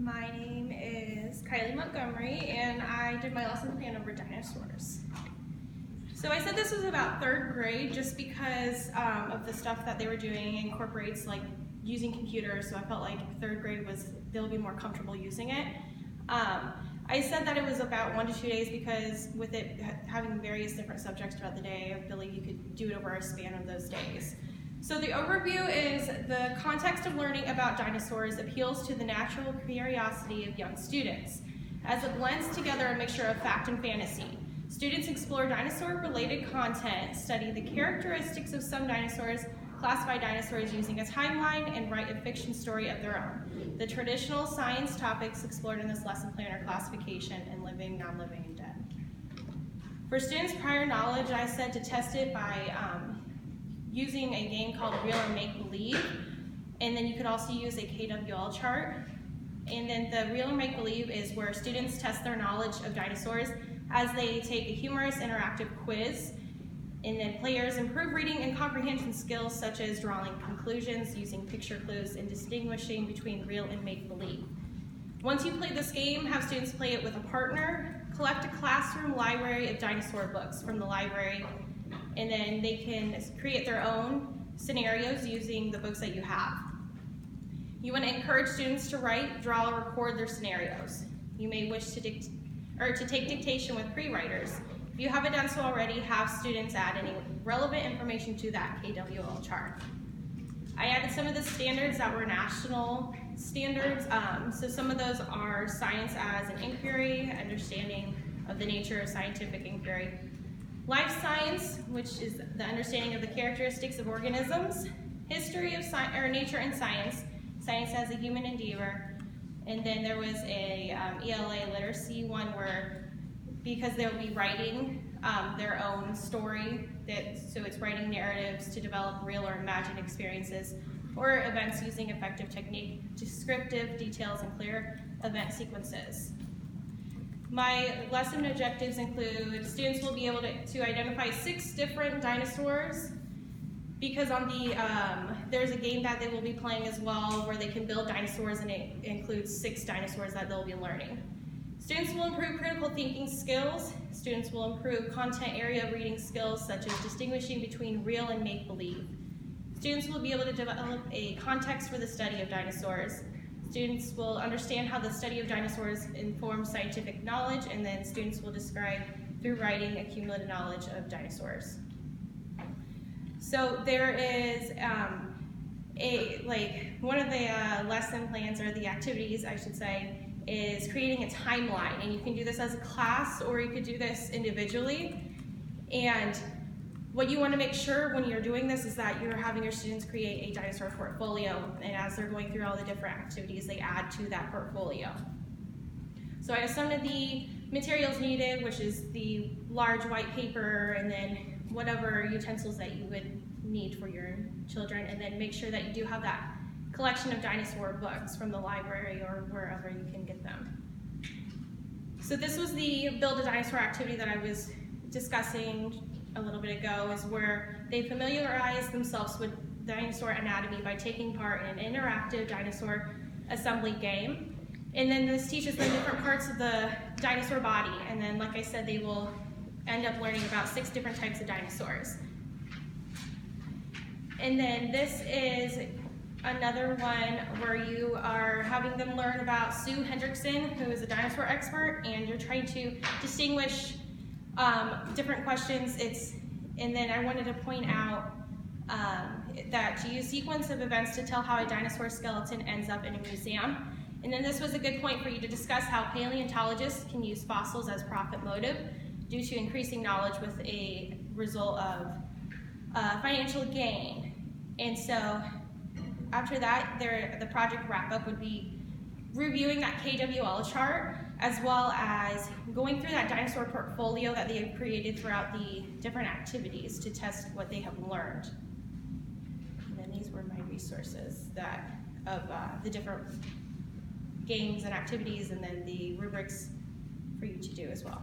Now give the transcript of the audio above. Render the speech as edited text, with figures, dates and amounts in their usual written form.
My name is Kylie Montgomery, and I did my lesson plan over dinosaurs. So I said this was about third grade just because of the stuff that they were doing incorporates like using computers, so I felt like third grade they'll be more comfortable using it. I said that it was about 1 to 2 days because with it having various different subjects throughout the day, I believe you could do it over a span of those days. So the overview is the context of learning about dinosaurs appeals to the natural curiosity of young students, as it blends together a mixture of fact and fantasy. Students explore dinosaur-related content, study the characteristics of some dinosaurs, classify dinosaurs using a timeline, and write a fiction story of their own. The traditional science topics explored in this lesson plan are classification and living, non-living, and dead. For students' prior knowledge, I said to test it by using a game called Real or Make Believe, and then you could also use a KWL chart. And then the Real or Make Believe is where students test their knowledge of dinosaurs as they take a humorous interactive quiz, and then players improve reading and comprehension skills such as drawing conclusions, using picture clues, and distinguishing between real and make believe. Once you play this game, have students play it with a partner, collect a classroom library of dinosaur books from the library, and then they can create their own scenarios using the books that you have. You want to encourage students to write, draw, or record their scenarios. You may wish to take dictation with pre-writers. If you haven't done so already, have students add any relevant information to that KWL chart. I added some of the standards that were national standards. So some of those are science as an inquiry, understanding of the nature of scientific inquiry. Life science, which is the understanding of the characteristics of organisms. History of nature and science, science as a human endeavor. And then there was a ELA literacy one where, because they'll be writing their own story, so it's writing narratives to develop real or imagined experiences or events using effective technique, descriptive details, and clear event sequences. My lesson objectives include students will be able to identify 6 different dinosaurs, because on the there's a game that they will be playing as well where they can build dinosaurs, and it includes 6 dinosaurs that they'll be learning. Students will improve critical thinking skills. Students will improve content area reading skills such as distinguishing between real and make-believe. Students will be able to develop a context for the study of dinosaurs. Students will understand how the study of dinosaurs informs scientific knowledge, and then students will describe through writing accumulated knowledge of dinosaurs. So there is one of the lesson plans, or the activities I should say, is creating a timeline, and you can do this as a class or you could do this individually. And what you want to make sure when you're doing this is that you're having your students create a dinosaur portfolio, and as they're going through all the different activities, they add to that portfolio. So I have some of the materials needed, which is the large white paper and then whatever utensils that you would need for your children, and then make sure that you do have that collection of dinosaur books from the library or wherever you can get them. So this was the Build a Dinosaur activity that I was discussing a little bit ago, is where they familiarize themselves with dinosaur anatomy by taking part in an interactive dinosaur assembly game. And then this teaches them different parts of the dinosaur body, and then like I said, they will end up learning about 6 different types of dinosaurs. And then this is another one where you are having them learn about Sue Hendrickson, who is a dinosaur expert, and you're trying to distinguish different questions. And then I wanted to point out that to use sequence of events to tell how a dinosaur skeleton ends up in a museum. And then this was a good point for you to discuss how paleontologists can use fossils as profit motive due to increasing knowledge with a result of financial gain. And so after that, the project wrap-up would be reviewing that KWL chart, as well as going through that dinosaur portfolio that they have created throughout the different activities to test what they have learned. And then these were my resources of the different games and activities, and then the rubrics for you to do as well.